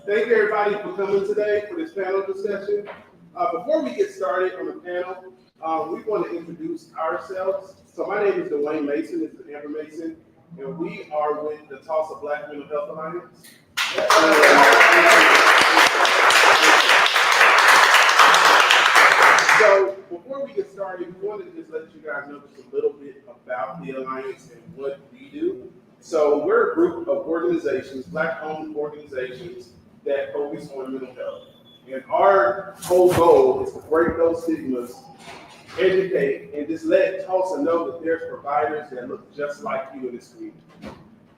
Thank you everybody for coming today for this panel discussion. Before we get started on the panel, we want to introduce ourselves. So my name is Dwayne Mason, it's Amber Mason, and we are with the Tulsa Black Mental Health Alliance. So before we get started, we wanted to just let you guys know just a little bit about the Alliance and what we do. So we're a group of organizations, Black-owned organizations, that focus on mental health. And our whole goal is to break those stigmas, educate, and just let Tulsa know that there's providers that look just like you in this community.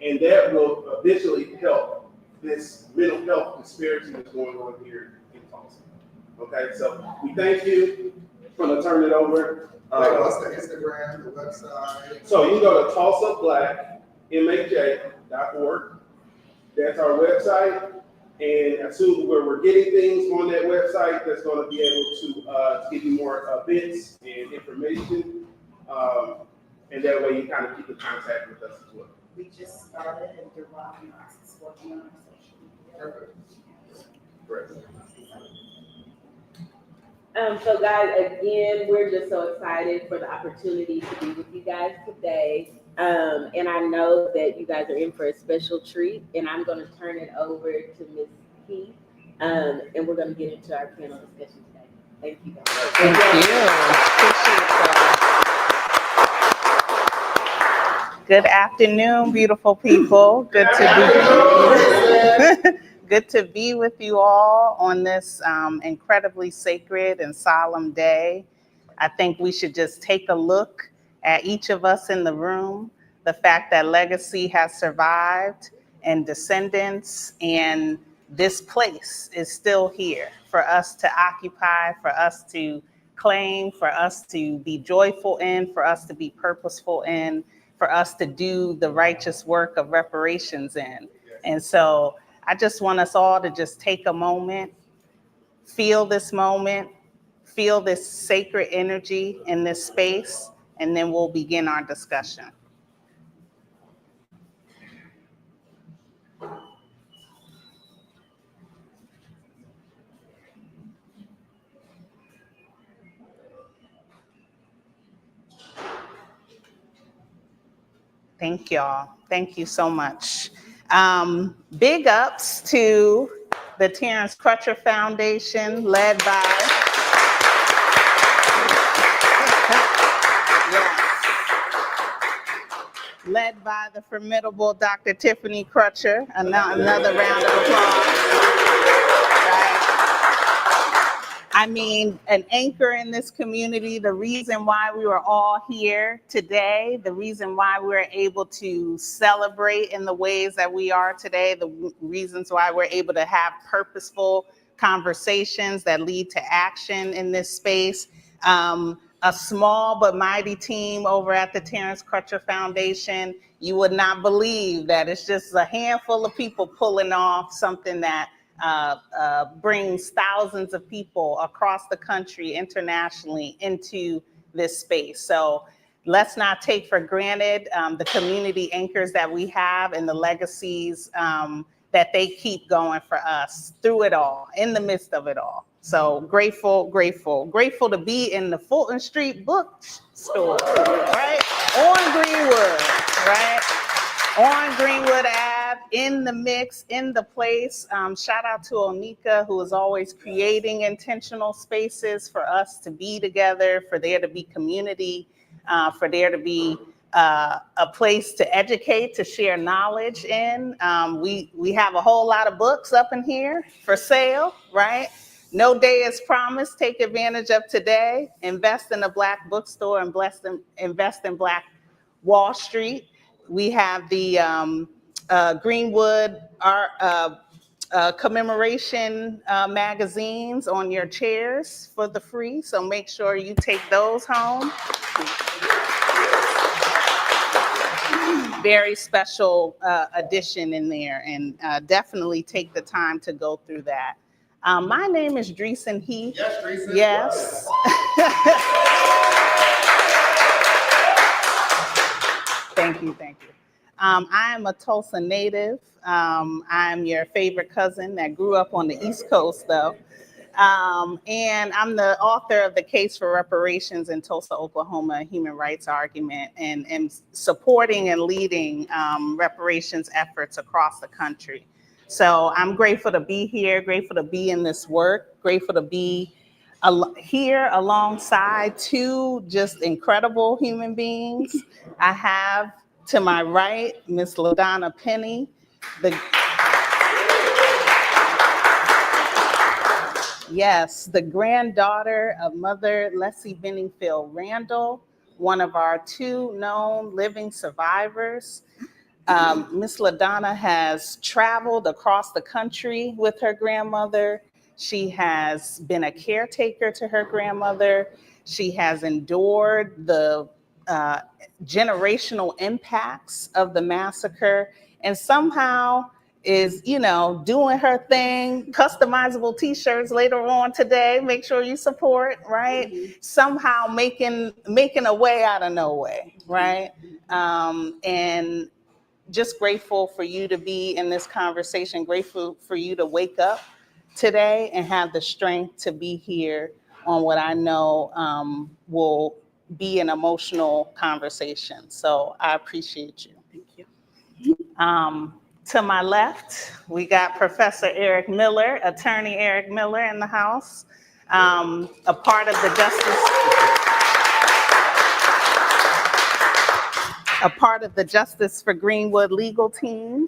And that will eventually help this mental health conspiracy that's going on here in Tulsa. Okay, so we thank you. I'm going to turn it over. What's the Instagram, the website? So you can go to tulsablackmaj.org. That's our website. And as soon as we're getting things on that website, that's going to be able to give you more events and information. And that way you kind of keep in contact with us as well. We just started and Durant is working on our social media. Correct. So guys, again, we're just so excited for the opportunity to be with you guys today. And I know that you guys are in for a special treat, and I'm going to turn it over to Ms. Keith, and we're going to get into our panel discussion today. Thank you guys. Thank you. Appreciate that. Good afternoon, beautiful people. Good to be with you all on this incredibly sacred and solemn day. I think we should just take a look at each of us in the room, the fact that legacy has survived and descendants and this place is still here for us to occupy, for us to claim, for us to be joyful in, for us to be purposeful in, for us to do the righteous work of reparations in. And so I just want us all to just take a moment, feel this sacred energy in this space, and then we'll begin our discussion. Thank y'all. Thank you so much. Big ups to the Terrence Crutcher Foundation, led by the formidable Dr. Tiffany Crutcher. Another round of applause. Right. I mean, an anchor in this community, the reason why we were all here today, the reason why we were able to celebrate in the ways that we are today, the reasons why we're able to have purposeful conversations that lead to action in this space. A small but mighty team over at the Terrence Crutcher Foundation. You would not believe that it's just a handful of people pulling off something that brings thousands of people across the country, internationally, into this space. So let's not take for granted the community anchors that we have and the legacies that they keep going for us through it all, in the midst of it all. So grateful to be in the Fulton Street Bookstore, right? On Greenwood, right? On Greenwood Ave in the mix, in the place. Shout out to Onika, who is always creating intentional spaces for us to be together, for there to be community, for there to be a place to educate, to share knowledge in. We have a whole lot of books up in here for sale, right? No day is promised. Take advantage of today. Invest in a Black bookstore and invest in Black Wall Street. We have the Greenwood Art commemoration magazines on your chairs for the free, so make sure you take those home. Very special edition in there, and definitely take the time to go through that. My name is Dreesen Heath. Yes, Dreesen. Yes. Thank you. I am a Tulsa native. I'm your favorite cousin that grew up on the East Coast, though. And I'm the author of The Case for Reparations in Tulsa, Oklahoma, a human rights argument, and supporting and leading reparations efforts across the country. So I'm grateful to be here, grateful to be in this work, grateful to be here alongside two just incredible human beings. I have to my right, Miss LaDonna Penny, the granddaughter of Mother Leslie Benningfield Randall, one of our two known living survivors. Miss LaDonna has traveled across the country with her grandmother. She has been a caretaker to her grandmother. She has endured the generational impacts of the massacre, and somehow is, doing her thing. Customizable t-shirts later on today. Make sure you support, right? Mm-hmm. Somehow making a way out of no way, right? And just grateful for you to be in this conversation, grateful for you to wake up today and have the strength to be here on what I know will be an emotional conversation. So I appreciate you. Thank you. To my left, we got Professor Eric Miller, Attorney Eric Miller in the house, a part of the Justice for Greenwood legal team.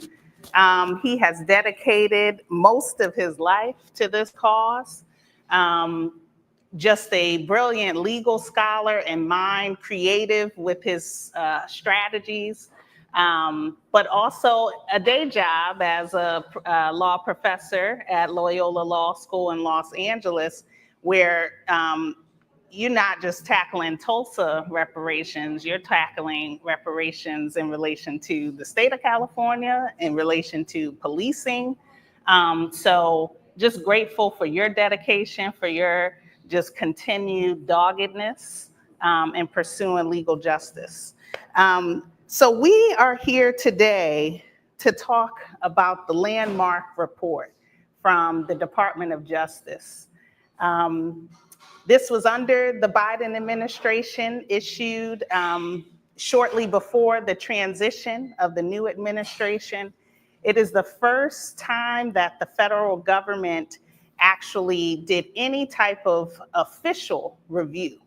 He has dedicated most of his life to this cause. Just a brilliant legal scholar and mind, creative with his strategies, but also a day job as a law professor at Loyola Law School in Los Angeles, where you're not just tackling Tulsa reparations, you're tackling reparations in relation to the state of California, in relation to policing. So just grateful for your dedication, for your just continued doggedness in pursuing legal justice. So we are here today to talk about the landmark report from the Department of Justice. This was under the Biden administration, issued shortly before the transition of the new administration. It is the first time that the federal government actually did any type of official review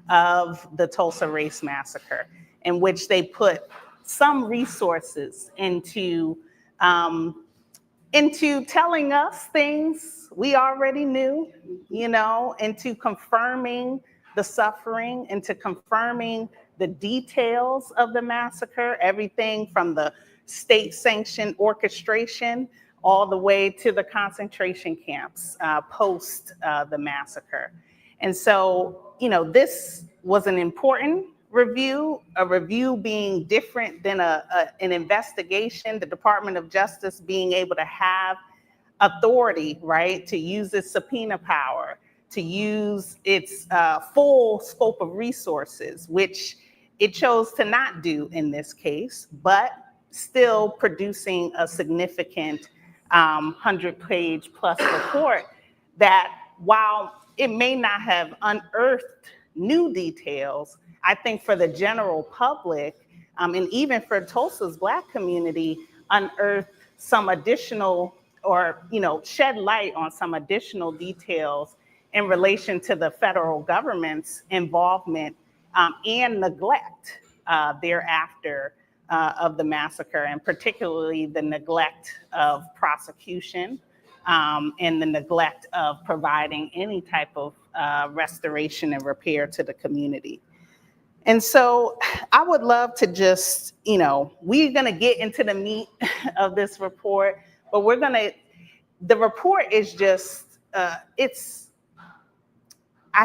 of the Tulsa Race Massacre, in which they put some resources into telling us things we already knew, into confirming the suffering, into confirming the details of the massacre, everything from the state-sanctioned orchestration all the way to the concentration camps post the massacre. And so, this was an important review, a review being different than an investigation, the Department of Justice being able to have authority, right, to use its subpoena power, to use its full scope of resources, which it chose to not do in this case, but still producing a significant 100-page plus report that, while it may not have unearthed new details, I think for the general public, and even for Tulsa's Black community, unearthed some additional, or, shed light on some additional details in relation to the federal government's involvement and neglect thereafter of the massacre, and particularly the neglect of prosecution and the neglect of providing any type of restoration and repair to the community. And so I would love to just, we're going to get into the meat of this report, but the report is just, I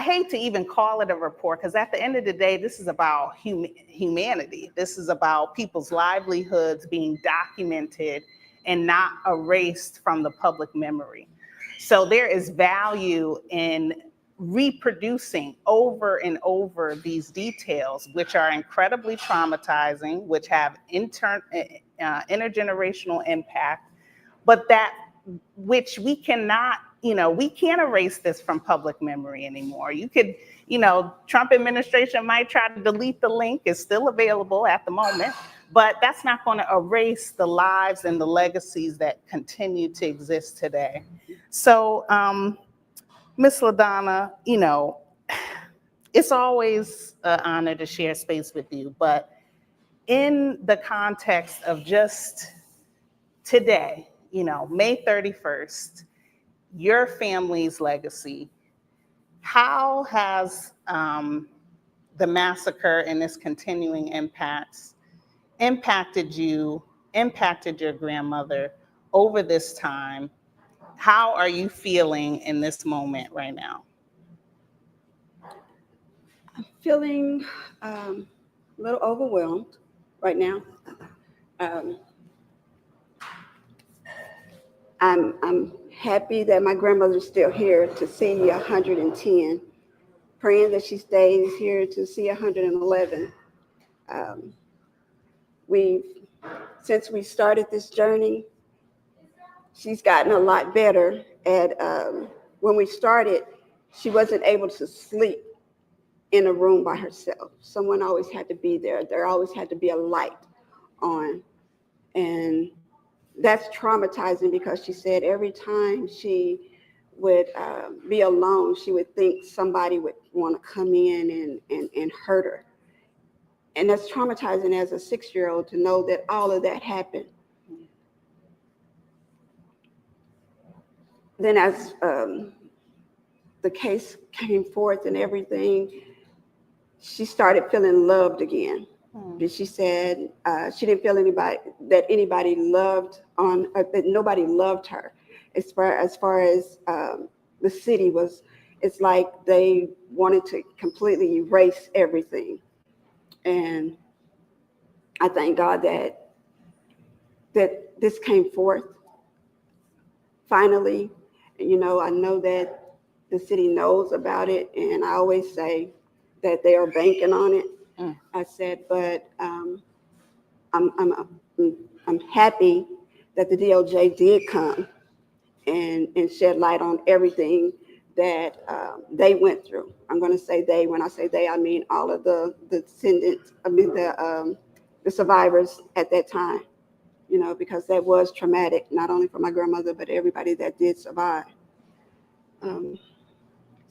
hate to even call it a report, because at the end of the day, this is about humanity. This is about people's livelihoods being documented and not erased from the public memory. So there is value in reproducing over and over these details, which are incredibly traumatizing, which have intergenerational impact, but which we cannot, we can't erase this from public memory anymore. You could, Trump administration might try to delete the link. It's still available at the moment, but that's not going to erase the lives and the legacies that continue to exist today. So, Ms. LaDonna, it's always an honor to share space with you, but in the context of just today, May 31st, your family's legacy, how has the massacre and its continuing impacts impacted you, impacted your grandmother over this time? How are you feeling in this moment right now? I'm feeling a little overwhelmed right now. I'm happy that my grandmother's still here to see 110, praying that she stays here to see 111. Since we started this journey, she's gotten a lot better at, when we started, she wasn't able to sleep in a room by herself. Someone always had to be there. There always had to be a light on. And that's traumatizing, because she said every time she would be alone, she would think somebody would want to come in and hurt her. And that's traumatizing as a 6-year-old to know that all of that happened. Then as the case came forth and everything, she started feeling loved again. She said she didn't feel that nobody loved her. As far as the city was, it's like they wanted to completely erase everything. And I thank God that this came forth finally. I know that the city knows about it, and I always say that they are banking on it. I said, but I'm happy that the DOJ did come and shed light on everything that they went through. I'm going to say they. When I say they, I mean all of the descendants. I mean the survivors at that time. Because that was traumatic, not only for my grandmother, but everybody that did survive. So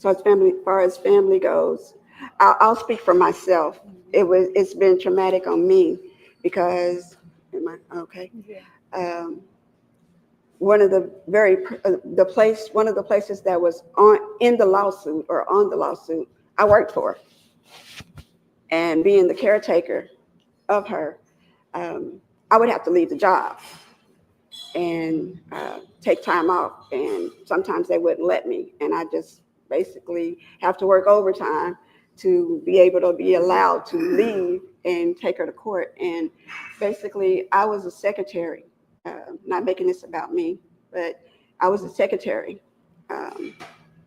as far as family goes, I'll speak for myself. It's been traumatic on me because, one of the places that was on the lawsuit, I worked for, and being the caretaker of her, I would have to leave the job and take time off, and sometimes they wouldn't let me, and I just basically have to work overtime to be able to be allowed to leave and take her to court. And basically, I was a secretary, not making this about me, but I was a secretary,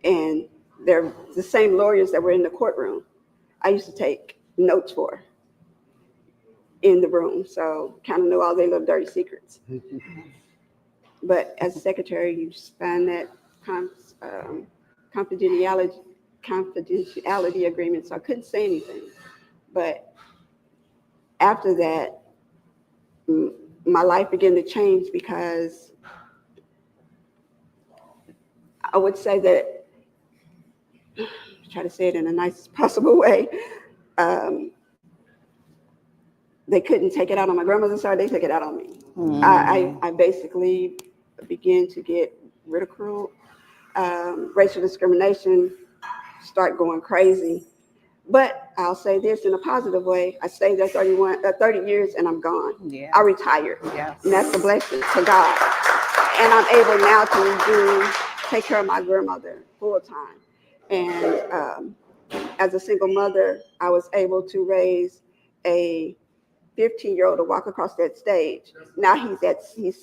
and they're the same lawyers that were in the courtroom. I used to take notes for in the room, so kind of know all their little dirty secrets. But as a secretary, you just find that confidentiality agreement, so I couldn't say anything. But after that, my life began to change because I would say that, try to say it in the nicest possible way, they couldn't take it out on my grandmother's side, they took it out on me. I basically began to get ridiculed, racial discrimination, start going crazy. But I'll say this in a positive way. I stayed there 30 years and I'm gone. Yeah. I retired. Yes. And that's a blessing to God. And I'm able now to take care of my grandmother full time. And as a single mother, I was able to raise a 15-year-old to walk across that stage. Now he's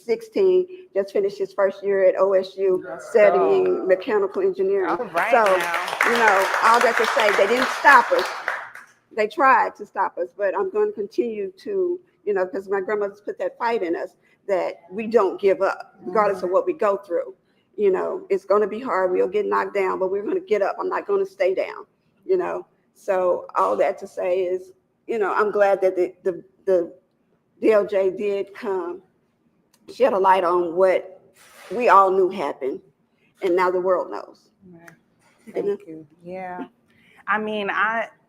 16, just finished his first year at OSU studying mechanical engineering. All right, so, now. all that to say, they didn't stop us. They tried to stop us, but I'm going to continue to, because my grandmother's put that fight in us that we don't give up, regardless of what we go through. It's going to be hard. We'll get knocked down, but we're going to get up. I'm not going to stay down, So all that to say is, I'm glad that the DOJ did come, shed a light on what we all knew happened, and now the world knows. Thank you. Yeah. I mean,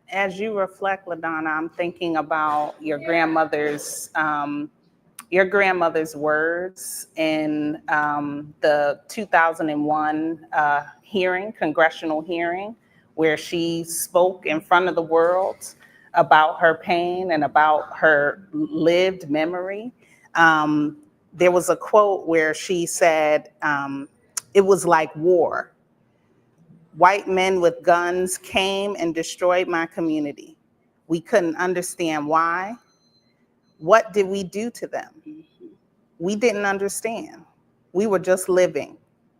as you reflect, LaDonna, I'm thinking about your grandmother's words in the 2001 congressional hearing, where she spoke in front of the world about her pain and about her lived memory. There was a quote where she said, it was like war. White men with guns came and destroyed my community. We couldn't understand why. What did we do to them? We didn't understand. We were just living,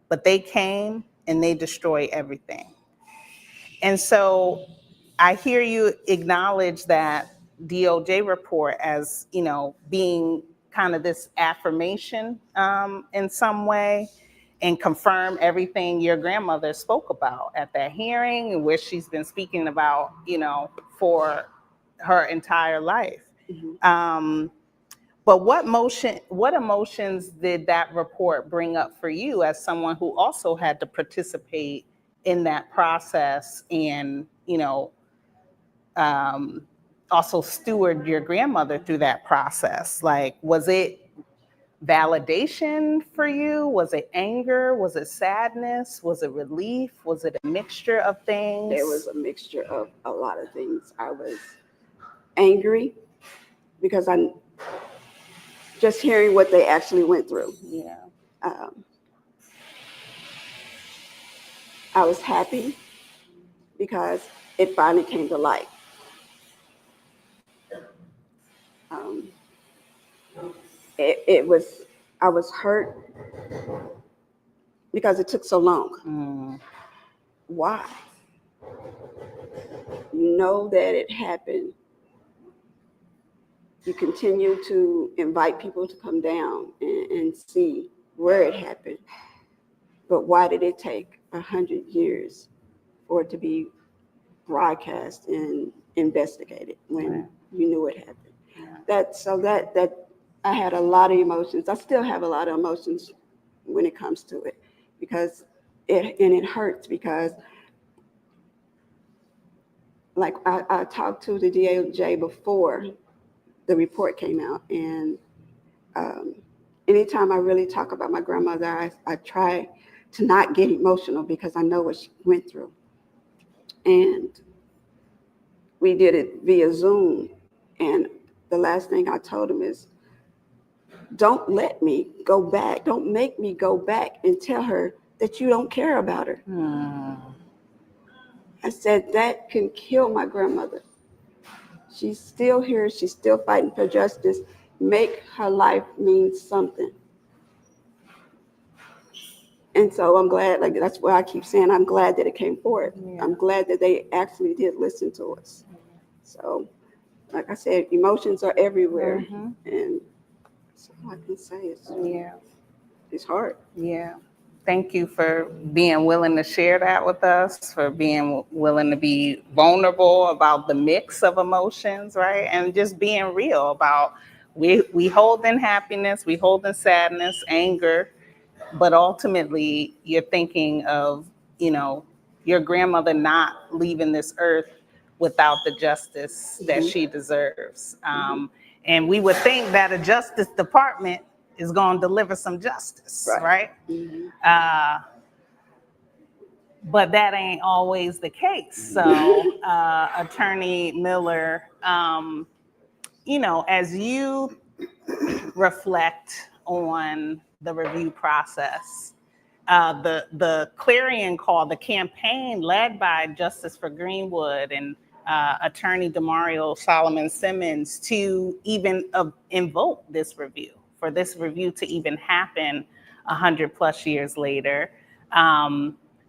but they came and they destroyed everything. And so I hear you acknowledge that DOJ report as, being kind of this affirmation in some way, and confirm everything your grandmother spoke about at that hearing, and where she's been speaking about, for her entire life. But what emotions did that report bring up for you as someone who also had to participate in that process and, also steward your grandmother through that process? Like, was it validation for you? Was it anger? Was it sadness? Was it relief? Was it a mixture of things? There was a mixture of a lot of things. I was angry because I'm just hearing what they actually went through. Yeah. I was happy because it finally came to light. I was hurt because it took so long. Why? You know that it happened. You continue to invite people to come down and see where it happened. But why did it take 100 years for it to be broadcast and investigated when you knew it happened? That I had a lot of emotions. I still have a lot of emotions when it comes to it, because it hurts, because like I talked to the DOJ before the report came out, and anytime I really talk about my grandmother, I try to not get emotional because I know what she went through. And we did it via Zoom, and the last thing I told him is, don't let me go back. Don't make me go back and tell her that you don't care about her. I said, that can kill my grandmother. She's still here. She's still fighting for justice. Make her life mean something. And so I'm glad, like, that's why I keep saying I'm glad that it came forward. Yeah. I'm glad that they actually did listen to us. So, like I said, emotions are everywhere. And that's all I can say. It's hard. Yeah. Thank you for being willing to share that with us, for being willing to be vulnerable about the mix of emotions, right? And just being real about We hold in happiness, we hold in sadness, anger, but ultimately you're thinking of, your grandmother not leaving this earth without the justice that she deserves. And we would think that a Justice Department is going to deliver some justice, right? But that ain't always the case. So, Attorney Miller, as you reflect on the review process, the clarion call, the campaign led by Justice for Greenwood and Attorney Demario Solomon Simmons to even invoke this review, for this review to even happen 100+ years later.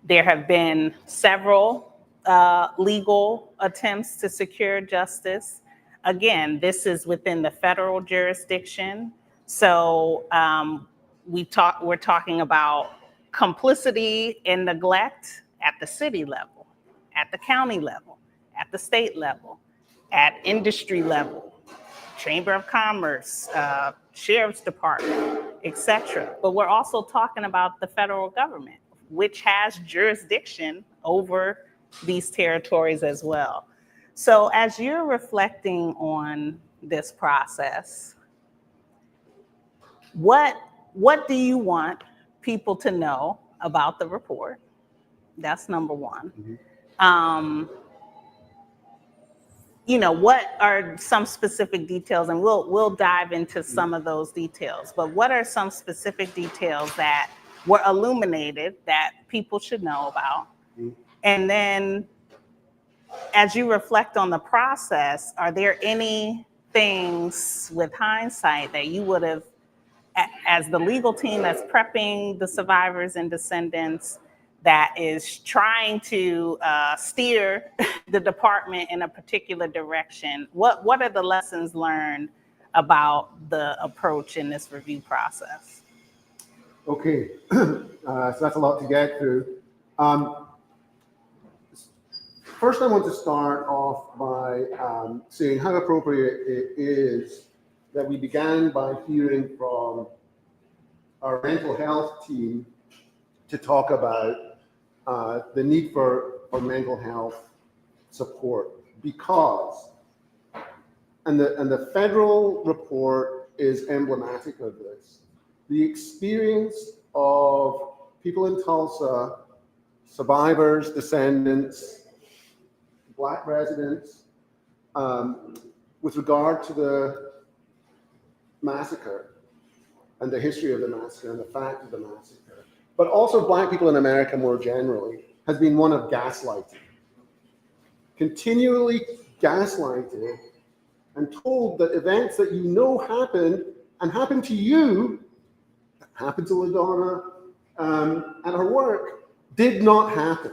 There have been several legal attempts to secure justice. Again, this is within the federal jurisdiction. So we're talking about complicity and neglect at the city level, at the county level, at the state level, at industry level, Chamber of Commerce, Sheriff's Department, etc. But we're also talking about the federal government, which has jurisdiction over these territories as well. So as you're reflecting on this process, what do you want people to know about the report? That's number one. What are some specific details, and we'll dive into some of those details, but what are some specific details that were illuminated that people should know about? And then as you reflect on the process, are there any things with hindsight that you would have, as the legal team that's prepping the survivors and descendants, that is trying to steer the department in a particular direction, what are the lessons learned about the approach in this review process? Okay, so that's a lot to get through. First, I want to start off by saying how appropriate it is that we began by hearing from our mental health team to talk about the need for mental health support, because, and the federal report is emblematic of this, the experience of people in Tulsa, survivors, descendants, Black residents, with regard to the massacre and the history of the massacre and the fact of the massacre, but also Black people in America more generally, has been one of gaslighting. Continually gaslighted and told that events that happened and happened to you, happened to LaDonna and her work, did not happen.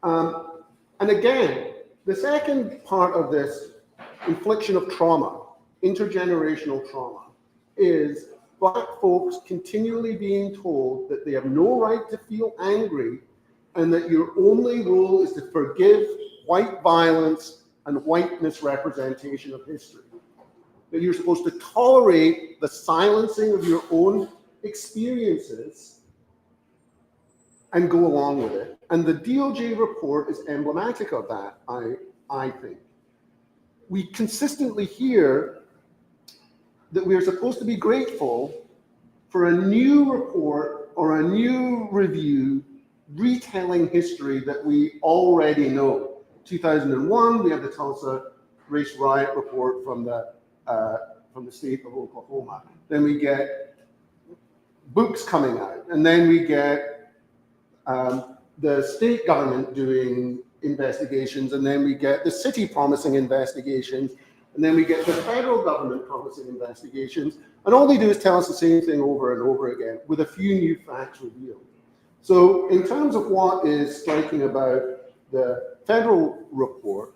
And again, the second part of this infliction of trauma, intergenerational trauma, is Black folks continually being told that they have no right to feel angry and that your only role is to forgive white violence and white misrepresentation of history. That you're supposed to tolerate the silencing of your own experiences and go along with it. And the DOJ report is emblematic of that, I think. We consistently hear that we are supposed to be grateful for a new report or a new review retelling history that we already know. 2001, we have the Tulsa race riot report from the state of Oklahoma. Then we get books coming out, and then we get the state government doing investigations, and then we get the city promising investigations, and then we get the federal government promising investigations, and all they do is tell us the same thing over and over again with a few new facts revealed. So in terms of what is striking about the federal report,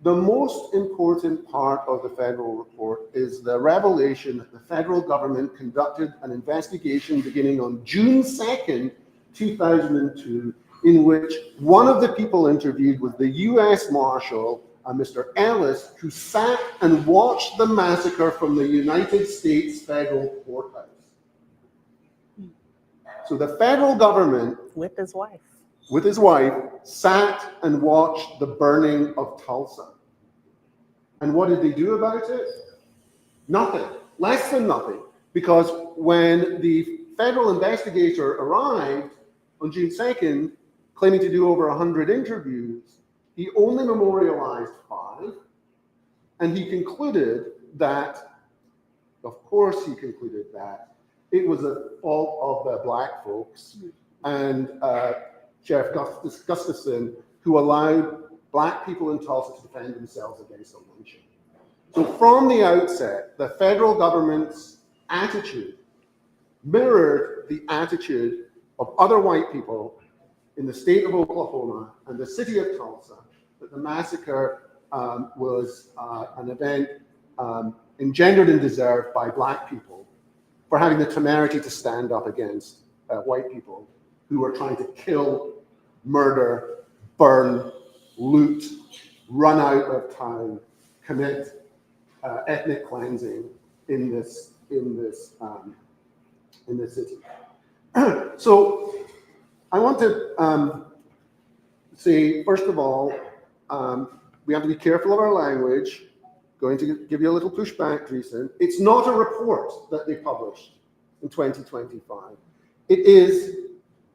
the most important part of the federal report is the revelation that the federal government conducted an investigation beginning on June 2nd, 2002, in which one of the people interviewed was the US Marshal Mr. Ellis, who sat and watched the massacre from the United States federal courthouse. So the federal government, With his wife. with his wife, sat and watched the burning of Tulsa. And what did they do about it? Nothing, less than nothing, because when the federal investigator arrived on June 2nd, claiming to do over 100 interviews, he only memorialized 5, and he concluded that, of course he concluded that, it was a fault of the black folks and Sheriff Gustafson, who allowed black people in Tulsa to defend themselves against a lynching. So from the outset, the federal government's attitude mirrored the attitude of other white people in the state of Oklahoma and the city of Tulsa, that the massacre was an event engendered and deserved by black people for having the temerity to stand up against white people who were trying to kill, murder, burn, loot, run out of town, commit ethnic cleansing in this city. So I want to say, first of all, we have to be careful of our language. Going to give you a little pushback, Teresa. It's not a report that they published in 2025. It is,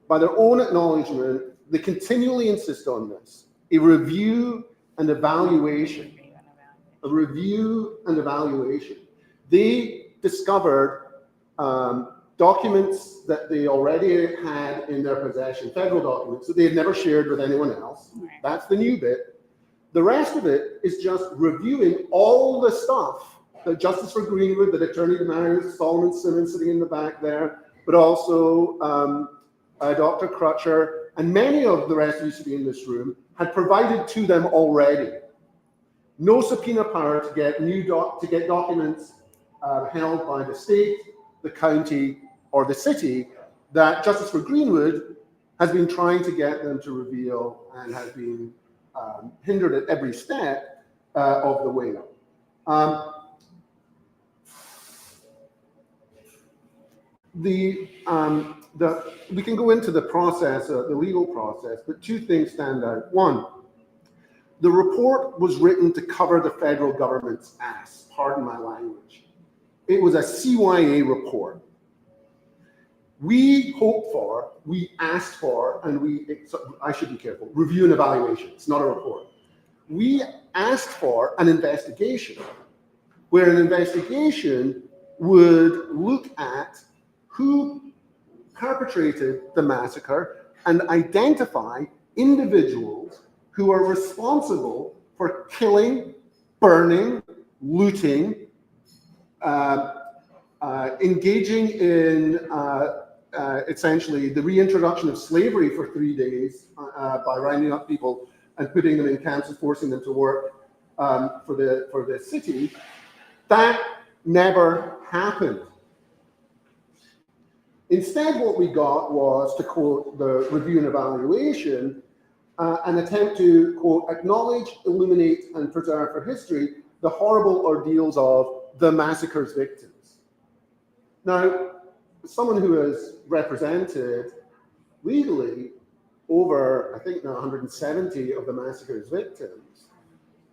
by their own acknowledgement, they continually insist on this, a review and evaluation. A review and evaluation. They discovered documents that they already had in their possession, federal documents that they had never shared with anyone else. That's the new bit. The rest of it is just reviewing all the stuff that Justice for Greenwood, that Attorney Demarius Solomon Simmons sitting in the back there, but also Dr. Crutcher, and many of the rest who used to be in this room, had provided to them already. No subpoena power to get documents held by the state, the county, or the city that Justice for Greenwood has been trying to get them to reveal and has been hindered at every step of the way. We can go into the process, the legal process, but 2 things stand out. 1, the report was written to cover the federal government's ass, pardon my language. It was a CYA report. We hoped for, we asked for, and I should be careful, review and evaluation. It's not a report. We asked for an investigation, where an investigation would look at who perpetrated the massacre and identify individuals who are responsible for killing, burning, looting, engaging in essentially the reintroduction of slavery for 3 days by rounding up people and putting them in camps and forcing them to work for the city. That never happened. Instead, what we got was, to quote the review and evaluation, an attempt to, quote, acknowledge, illuminate, and preserve for history the horrible ordeals of the massacre's victims. Now, as someone who has represented legally over, I think now 170 of the massacre's victims,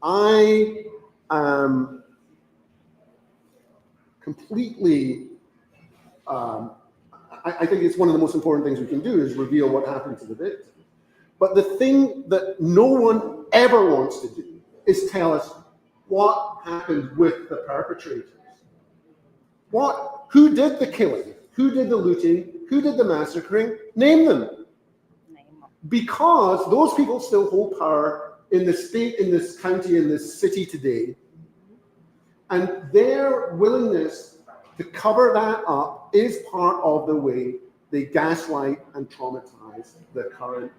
I am completely, I think it's one of the most important things we can do is reveal what happened to the victims. But the thing that no one ever wants to do is tell us what happened with the perpetrators. Who did the killing? Who did the looting? Who did the massacring? Name them. Because those people still hold power in the state, in this county, in this city today. And their willingness to cover that up is part of the way they gaslight and traumatize the current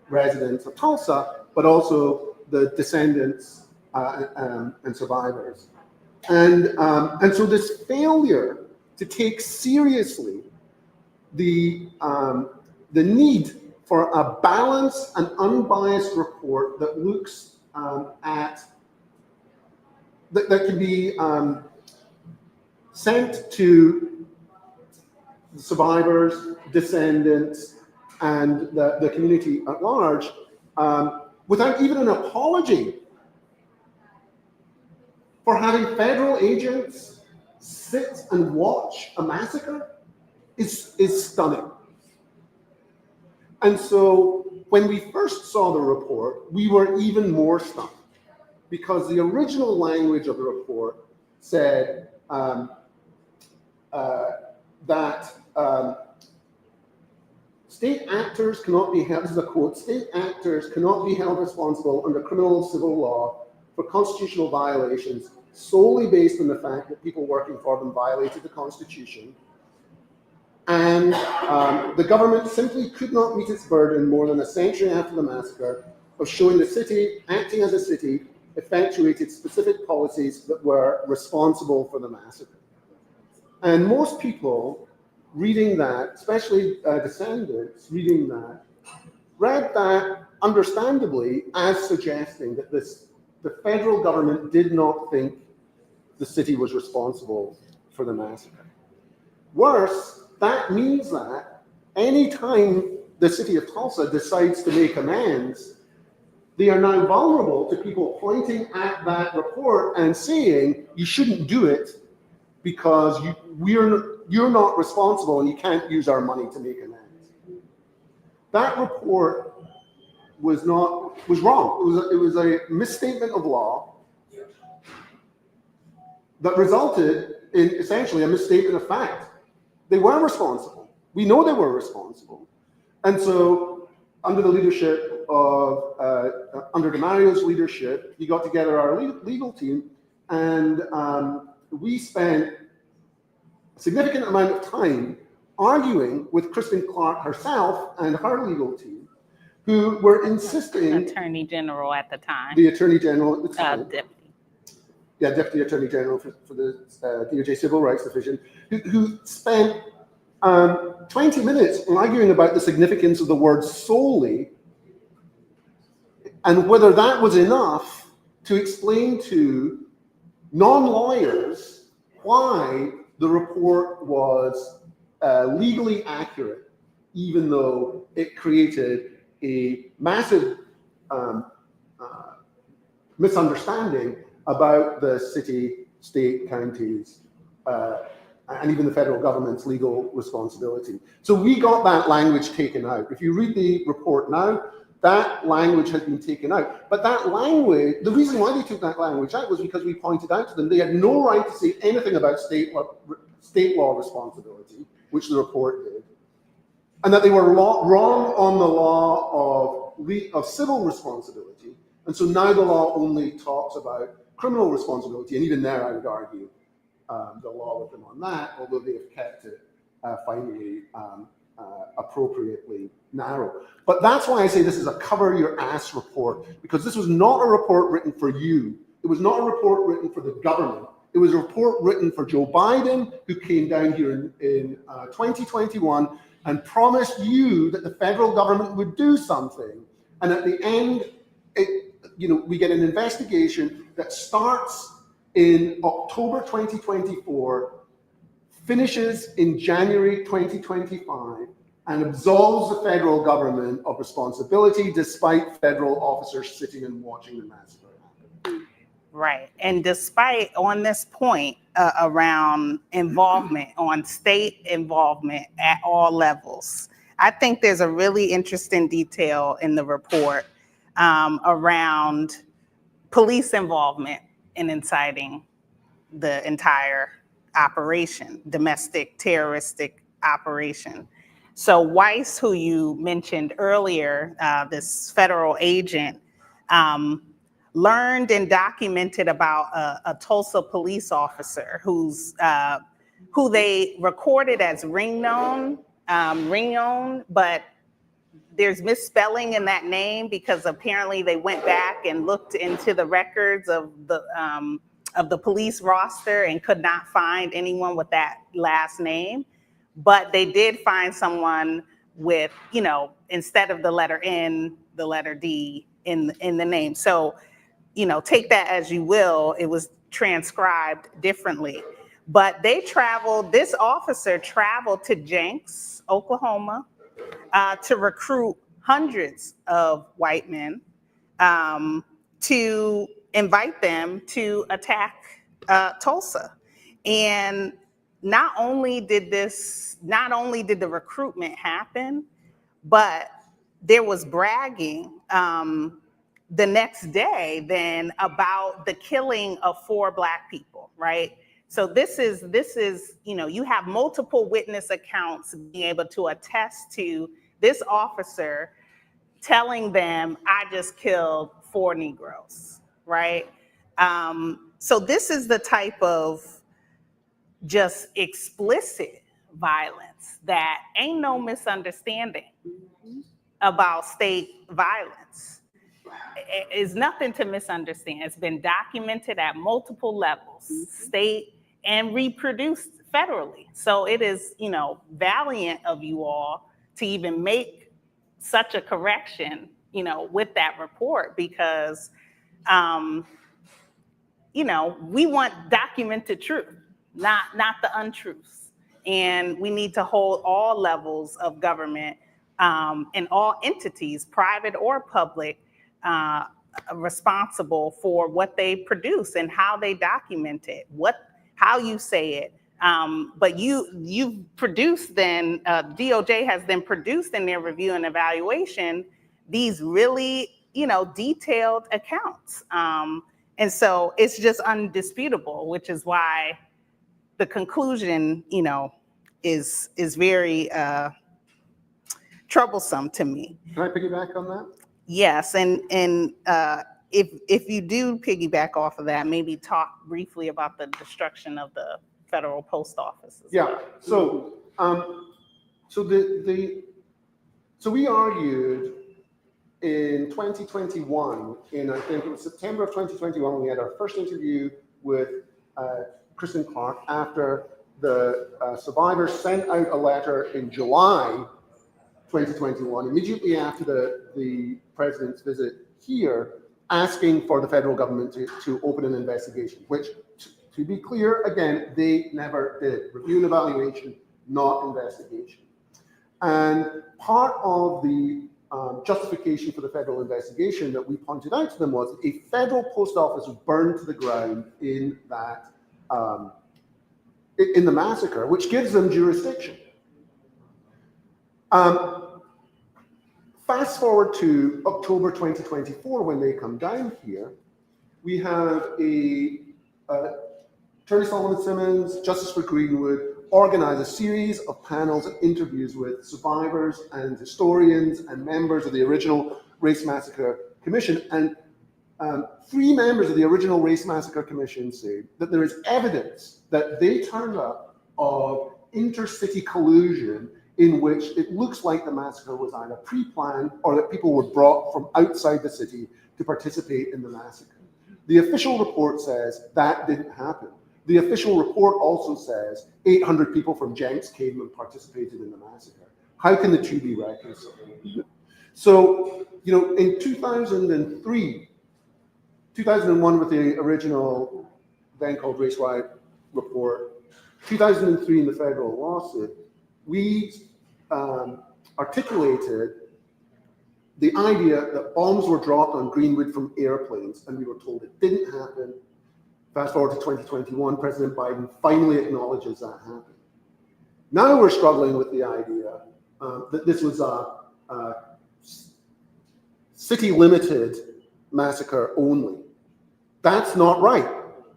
residents of Tulsa, but also the descendants and survivors. And so this failure to take seriously the need for a balanced and unbiased report that looks that can be sent to survivors, descendants, and the community at large without even an apology for having federal agents sit and watch a massacre is stunning. And so when we first saw the report, we were even more stunned because the original language of the report said that state actors cannot be held, this is a quote, state actors cannot be held responsible under criminal and civil law for constitutional violations solely based on the fact that people working for them violated the Constitution. And the government simply could not meet its burden more than a century after the massacre of showing the city, acting as a city, effectuated specific policies that were responsible for the massacre. And most people reading that, especially descendants reading that, read that understandably as suggesting that the federal government did not think the city was responsible for the massacre. Worse, that means that anytime the city of Tulsa decides to make amends, they are now vulnerable to people pointing at that report and saying, you shouldn't do it because you're not responsible and you can't use our money to make amends. That report was wrong. It was a misstatement of law that resulted in essentially a misstatement of fact. They were responsible. We know they were responsible. And so under the leadership of, under DeMario's leadership, he got together our legal team, and we spent a significant amount of time arguing with Kristen Clark herself and her legal team, who were insisting— Attorney General at the time. The Attorney General at the time. Deputy. Yeah, Deputy Attorney General for the DOJ Civil Rights Division, who spent 20 minutes arguing about the significance of the word solely and whether that was enough to explain to non-lawyers why the report was legally accurate, even though it created a massive misunderstanding about the city, state, counties, and even the federal government's legal responsibility. So we got that language taken out. If you read the report now, that language has been taken out. But that language, the reason why they took that language out was because we pointed out to them they had no right to say anything about state law responsibility, which the report did, and that they were wrong on the law of civil responsibility. And so now the law only talks about criminal responsibility, and even there I would argue the law with them on that, although they have kept it finally appropriately narrow. But that's why I say this is a cover your ass report, because this was not a report written for you. It was not a report written for the government. It was a report written for Joe Biden, who came down here in 2021 and promised you that the federal government would do something. And at the end, we get an investigation that starts in October 2024, finishes in January 2025, and absolves the federal government of responsibility despite federal officers sitting and watching the massacre happen. Right. And despite, on this point around involvement, on state involvement at all levels, I think there's a really interesting detail in the report around police involvement in inciting the entire operation, domestic terroristic operation. So Weiss, who you mentioned earlier, this federal agent, learned and documented about a Tulsa police officer who they recorded as Rignon, but there's misspelling in that name because apparently they went back and looked into the records of the police roster and could not find anyone with that last name. But they did find someone with, instead of the letter N, the letter D in the name. So take that as you will. It was transcribed differently. But this officer traveled to Jenks, Oklahoma, to recruit hundreds of white men to invite them to attack Tulsa. And not only did the recruitment happen, but there was bragging the next day then about the killing of 4 Black people, right? So this is, you have multiple witness accounts being able to attest to this officer telling them, I just killed 4 Negroes, right? So this is the type of just explicit violence that ain't no misunderstanding about state violence. It's nothing to misunderstand. It's been documented at multiple levels, state and reproduced federally. So it is, valiant of you all to even make such a correction, with that report, because, we want documented truth, not the untruths. And we need to hold all levels of government and all entities, private or public, responsible for what they produce and how they document it, how you say it. But you've produced then, DOJ has then produced in their review and evaluation these really, detailed accounts. And so it's just undisputable, which is why the conclusion, is very troublesome to me. Can I piggyback on that? Yes, and if you do piggyback off of that, maybe talk briefly about the destruction of the federal post office. Yeah. So so we argued in 2021, I think it was September of 2021, we had our first interview with Kristen Clark after the survivors sent out a letter in July 2021, immediately after the president's visit here, asking for the federal government to open an investigation, which, to be clear, again, they never did. Review and evaluation, not investigation. And part of the justification for the federal investigation that we pointed out to them was a federal post office was burned to the ground in that in the massacre, which gives them jurisdiction. Fast forward to October 2024, when they come down here, we have Attorney Solomon Simmons, Justice for Greenwood, organize a series of panels and interviews with survivors and historians and members of the original Race Massacre Commission. And 3 members of the original Race Massacre Commission say that there is evidence that they turned up of intercity collusion in which it looks like the massacre was either pre-planned or that people were brought from outside the city to participate in the massacre. The official report says that didn't happen. The official report also says 800 people from Jenks came and participated in the massacre. How can the two be reconciled? So, in 2001 with the original, then called Race Riot report, 2003 in the federal lawsuit, we articulated the idea that bombs were dropped on Greenwood from airplanes, and we were told it didn't happen. Fast forward to 2021, President Biden finally acknowledges that happened. Now we're struggling with the idea that this was a city-limited massacre only. That's not right.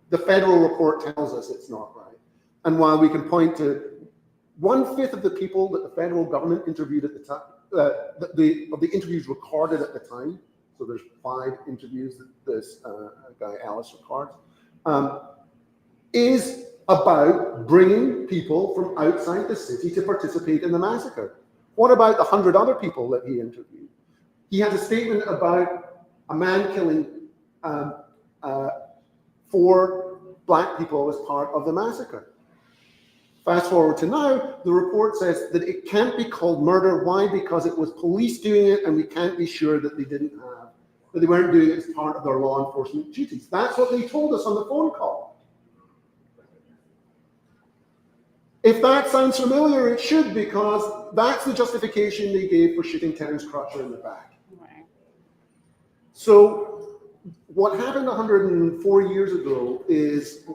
The federal report tells us it's not right. And while we can point to 1/5 of the people that the federal government interviewed at the time, of the interviews recorded at the time, so there's 5 interviews that this guy Alice records, is about bringing people from outside the city to participate in the massacre. What about the 100 other people that he interviewed? He has a statement about a man killing 4 Black people as part of the massacre. Fast forward to now, the report says that it can't be called murder. Why? Because it was police doing it, and we can't be sure that they didn't have that they weren't doing it as part of their law enforcement duties. That's what they told us on the phone call. If that sounds familiar, it should, because that's the justification they gave for shooting Terence Crutcher in the back. Right. So what happened 104 years ago is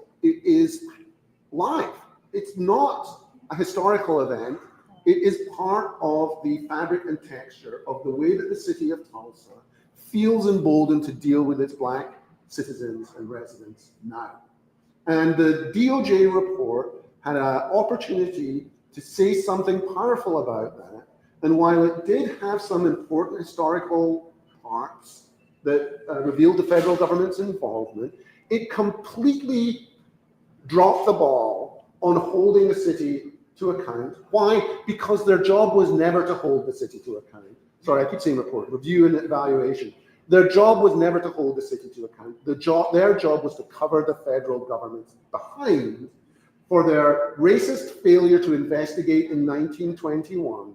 live. It's not a historical event. It is part of the fabric and texture of the way that the city of Tulsa feels emboldened to deal with its Black citizens and residents now. And the DOJ report had an opportunity to say something powerful about that. And while it did have some important historical parts that revealed the federal government's involvement, it completely dropped the ball on holding the city to account. Why? Because their job was never to hold the city to account. Sorry, I keep saying report, review and evaluation. Their job was never to hold the city to account. Their job was to cover the federal government's behind for their racist failure to investigate in 1921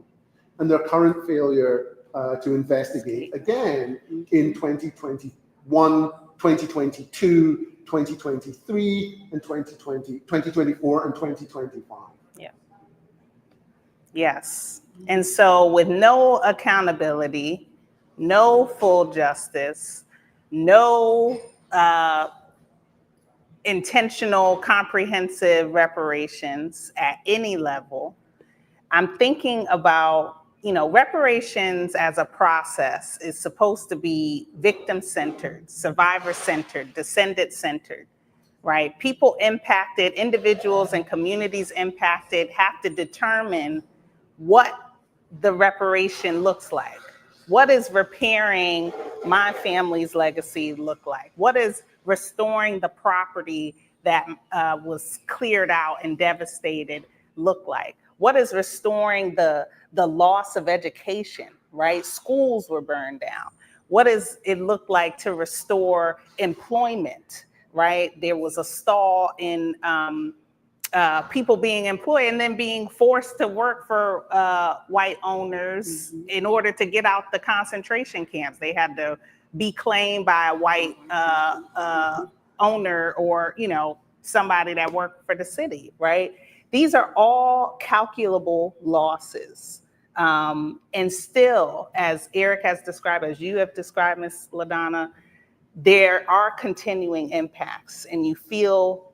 and their current failure to investigate again in 2021, 2022, 2023, and 2024, and 2025. Yeah. Yes. And so with no accountability, no full justice, no intentional, comprehensive reparations at any level, I'm thinking about, reparations as a process is supposed to be victim-centered, survivor-centered, descendant-centered, right? People impacted, individuals and communities impacted have to determine what the reparation looks like. What is repairing my family's legacy look like? What is restoring the property that was cleared out and devastated look like? What is restoring the loss of education, right? Schools were burned down. What does it look like to restore employment, right? There was a stall in people being employed and then being forced to work for white owners in order to get out the concentration camps. They had to be claimed by a white owner or, somebody that worked for the city, right? These are all calculable losses. And still, as Eric has described, as you have described, Ms. LaDonna, there are continuing impacts, and you feel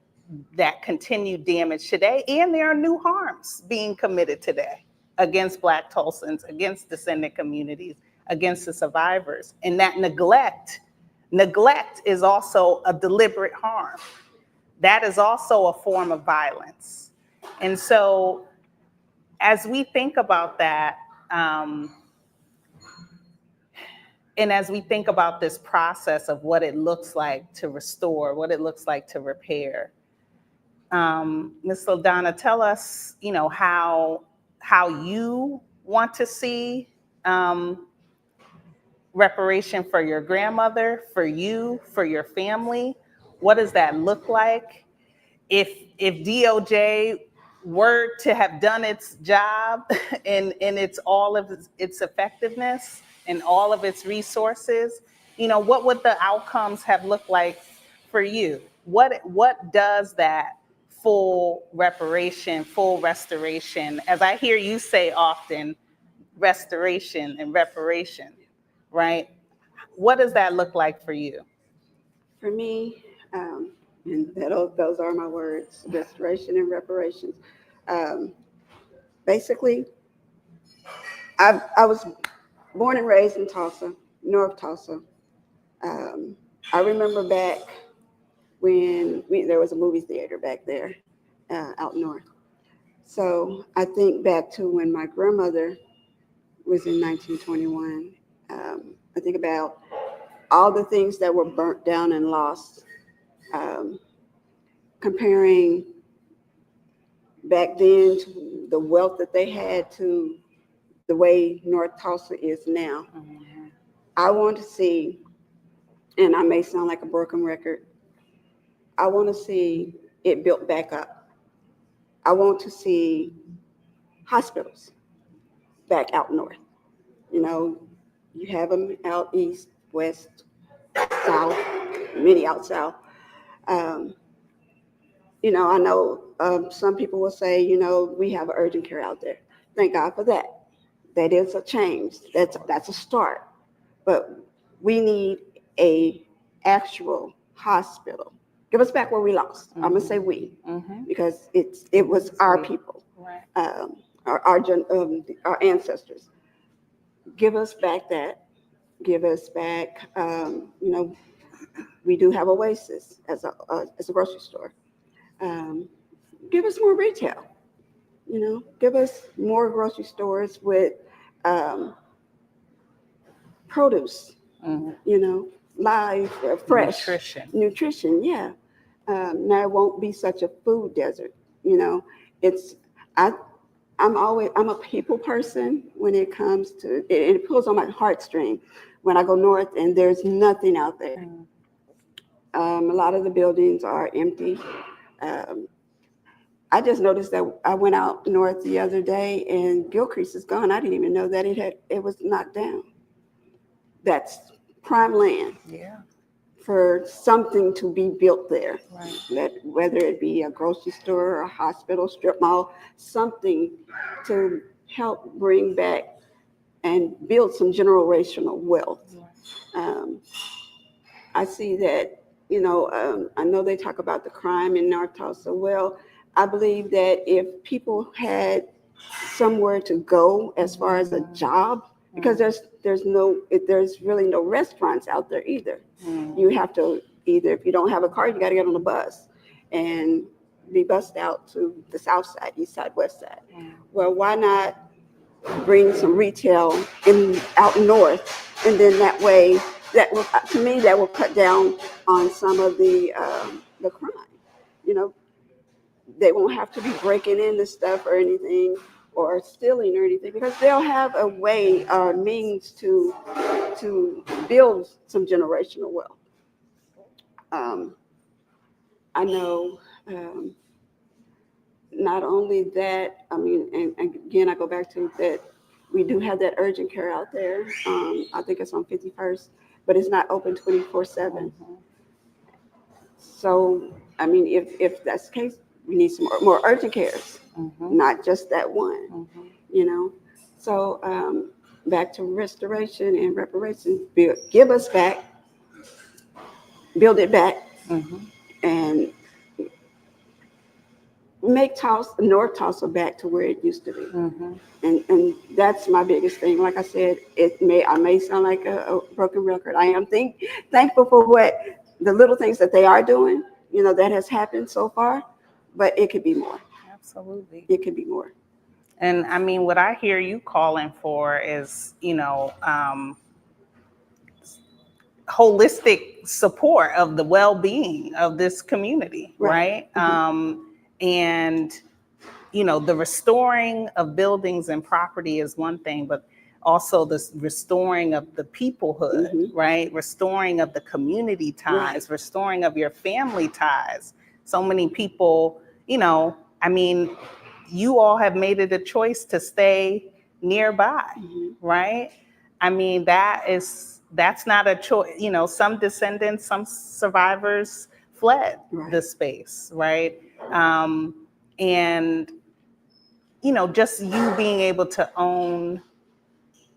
that continued damage today, and there are new harms being committed today against Black Tulsans, against descendant communities, against the survivors. And that neglect is also a deliberate harm. That is also a form of violence. And so as we think about that, and as we think about this process of what it looks like to restore, what it looks like to repair, Ms. LaDonna, tell us, how you want to see reparation for your grandmother, for you, for your family. What does that look like? If DOJ were to have done its job in its all of its effectiveness and all of its resources, what would the outcomes have looked like for you? What does that full reparation, full restoration, as I hear you say often, restoration and reparation, right? What does that look like for you? For me, and those are my words, restoration and reparations. Basically, I was born and raised in Tulsa, North Tulsa. I remember back when there was a movie theater back there out north. So I think back to when my grandmother was in 1921. I think about all the things that were burnt down and lost. Comparing back then to the wealth that they had to the way North Tulsa is now. I want to see, and I may sound like a broken record, I want to see it built back up. I want to see hospitals back out north. You have them out east, west, south, many out south. You know, I know some people will say, you know, we have urgent care out there. Thank God for that. That is a change. That's a start. But we need a actual hospital. Give us back what we lost. I'm gonna say we, because it was our people, Right. our ancestors. Give us back that. Give us back. You know, we do have Oasis as a grocery store. Give us more retail. You know, give us more grocery stores with produce. You know, live, fresh nutrition. Yeah. Now it won't be such a food desert. You know, I'm a people person when it comes to it pulls on my heartstring when I go north and there's nothing out there. A lot of the buildings are empty. I just noticed that I went out north the other day and Gilcrease is gone. I didn't even know that it was knocked down. That's prime land. Yeah. For something to be built there. Right. Whether it be a grocery store, a hospital, strip mall, something to help bring back and build some generational wealth. I see that, you know, I know they talk about the crime in North Tulsa. Well, I believe that if people had somewhere to go as far as a job, because there's really no restaurants out there either. You have to either, if you don't have a car, you got to get on a bus and be bussed out to the south side, east side, west side. Well, why not bring some retail out north, and then that way, to me that will cut down on some of the crime. You know, they won't have to be breaking into stuff or anything, or stealing or anything, because they'll have a way or means to build some generational wealth. I know not only that, I mean, and again, I go back to that we do have that urgent care out there. I think it's on 51st, but it's not open 24/7. So, I mean, if that's the case, we need some more urgent cares, not just that one, you know. So back to restoration and reparation, give us back, build it back, and make North Tulsa back to where it used to be. And that's my biggest thing. Like I said, I may sound like a broken record. I am thankful for the little things that they are doing, you know, that has happened so far, but it could be more. Absolutely. It could be more. And I mean, what I hear you calling for is, you know, holistic support of the well-being of this community, right? And, you know, the restoring of buildings and property is one thing, but also the restoring of the peoplehood, right? Restoring of the community ties, restoring of your family ties. So many people, you know, I mean, you all have made it a choice to stay nearby, right? I mean, that's not a choice. You know, some descendants, some survivors fled the space, right? And, you know, just you being able to own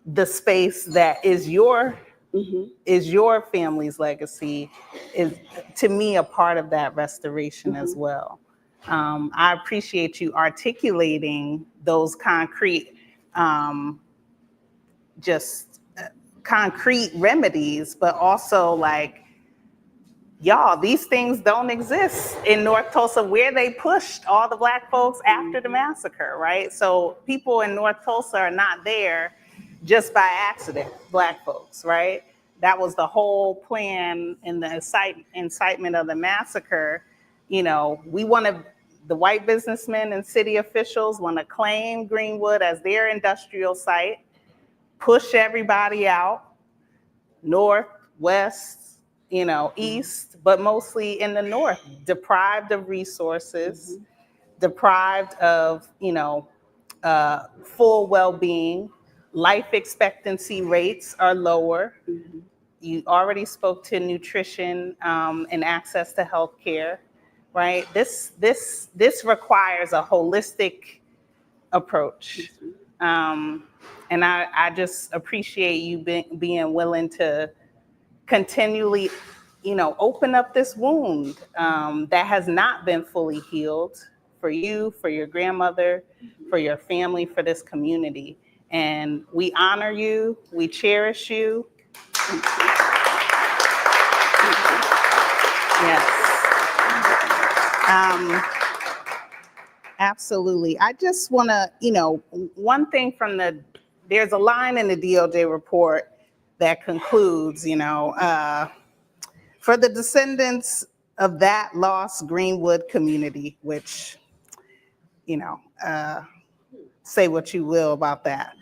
the space that is your family's legacy is, to me, a part of that restoration as well. I appreciate you articulating those concrete, concrete remedies, but also like, y'all, these things don't exist in North Tulsa, where they pushed all the Black folks after the massacre, right? So people in North Tulsa are not there just by accident, Black folks, right? That was the whole plan in the incitement of the massacre. You know, the white businessmen and city officials want to claim Greenwood as their industrial site, push everybody out, north, west, you know, east, but mostly in the north, deprived of resources, deprived of, you know, full well-being. Life expectancy rates are lower. You already spoke to nutrition and access to healthcare, right? This requires a holistic approach. And I just appreciate you being willing to continually, open up this wound that has not been fully healed for you, for your grandmother, for your family, for this community. And we honor you, we cherish you. Yes. Absolutely. I just want to, one thing from there's a line in the DOJ report that concludes, for the descendants of that lost Greenwood community, which, say what you will about that.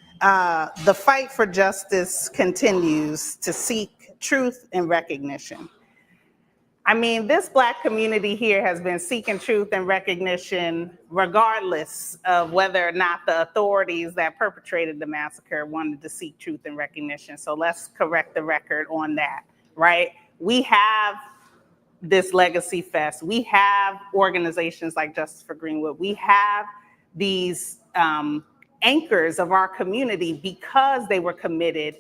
The fight for justice continues to seek truth and recognition. I mean, this Black community here has been seeking truth and recognition regardless of whether or not the authorities that perpetrated the massacre wanted to seek truth and recognition. So let's correct the record on that, right? We have this Legacy Fest. We have organizations like Justice for Greenwood. We have these anchors of our community because they were committed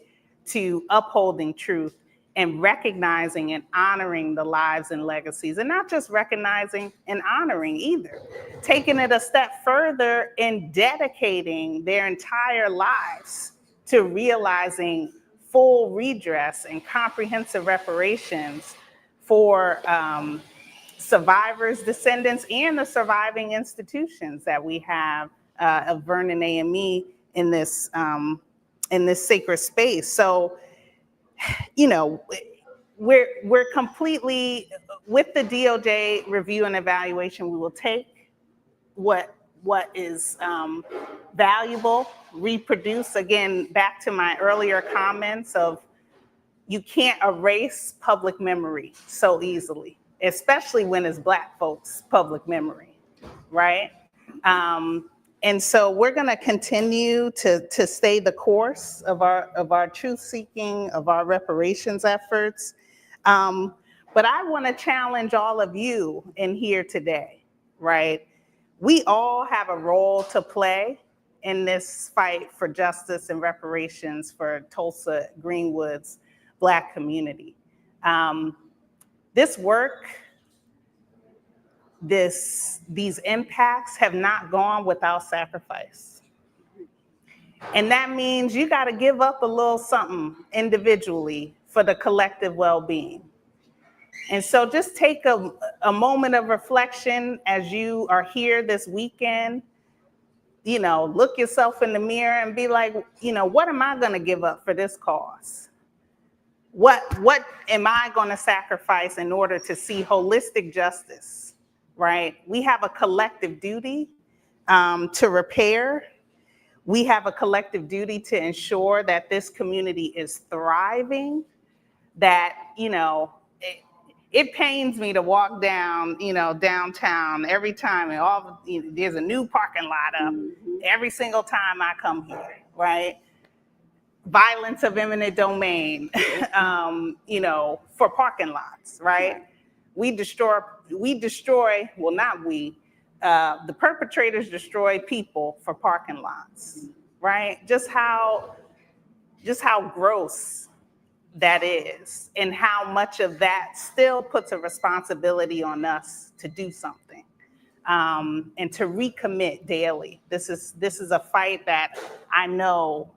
to upholding truth and recognizing and honoring the lives and legacies, and not just recognizing and honoring either, taking it a step further and dedicating their entire lives to realizing full redress and comprehensive reparations for survivors, descendants, and the surviving institutions that we have of Vernon AME in this sacred space. So, we're completely, with the DOJ review and evaluation, we will take what is valuable, reproduce, again, back to my earlier comments of you can't erase public memory so easily, especially when it's Black folks' public memory, right? And so we're going to continue to stay the course of our truth seeking, of our reparations efforts. But I want to challenge all of you in here today, right? We all have a role to play in this fight for justice and reparations for Tulsa, Greenwood's Black community. This work, these impacts have not gone without sacrifice. And that means you got to give up a little something individually for the collective well-being. And so just take a moment of reflection as you are here this weekend. Look yourself in the mirror and be like, what am I going to give up for this cause? What am I going to sacrifice in order to see holistic justice? Right? We have a collective duty to repair. We have a collective duty to ensure that this community is thriving, that, it pains me to walk down, downtown every time, and there's a new parking lot up every single time I come here, right? Violence of eminent domain, for parking lots, right? The perpetrators destroy people for parking lots, right? Just how gross that is, and how much of that still puts a responsibility on us to do something, and to recommit daily. This is a fight that I know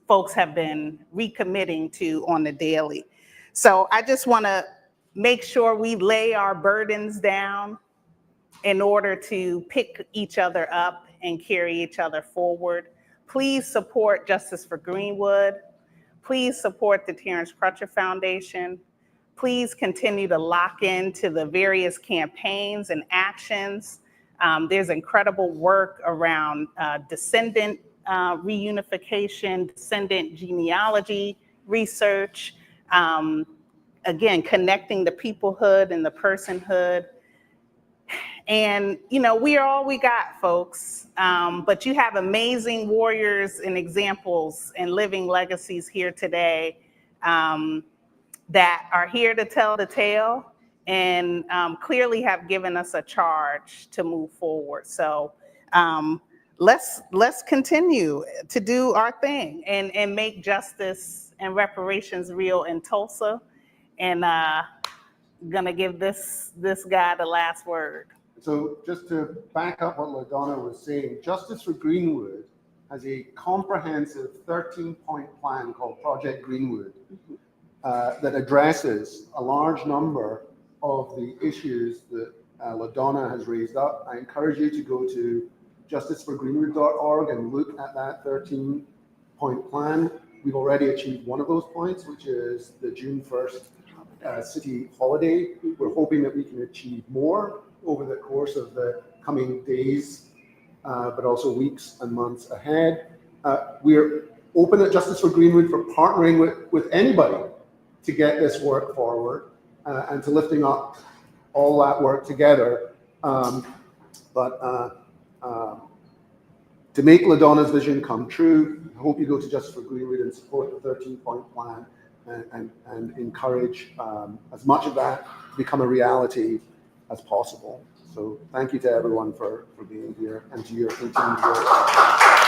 folks have been recommitting to on the daily. So I just want to make sure we lay our burdens down in order to pick each other up and carry each other forward. Please support Justice for Greenwood. Please support the Terrence Crutcher Foundation. Please continue to lock into the various campaigns and actions. There's incredible work around descendant reunification, descendant genealogy research, again, connecting the peoplehood and the personhood. And, we are all we got, folks. But you have amazing warriors and examples and living legacies here today. that are here to tell the tale and clearly have given us a charge to move forward. So let's continue to do our thing and make justice and reparations real in Tulsa. And gonna give this guy the last word. So just to back up what LaDonna was saying, Justice for Greenwood has a comprehensive 13-point plan called Project Greenwood that addresses a large number of the issues that LaDonna has raised up. I encourage you to go to justiceforgreenwood.org and look at that 13-point plan. We've already achieved one of those points, which is the June 1st city holiday. We're hoping that we can achieve more over the course of the coming days, but also weeks and months ahead. We're open at Justice for Greenwood for partnering with anybody to get this work forward and to lifting up all that work together. To make LaDonna's vision come true, I hope you go to Justice for Greenwood and support the 13-point plan and encourage as much of that to become a reality as possible. So thank you to everyone for being here and to your continued work.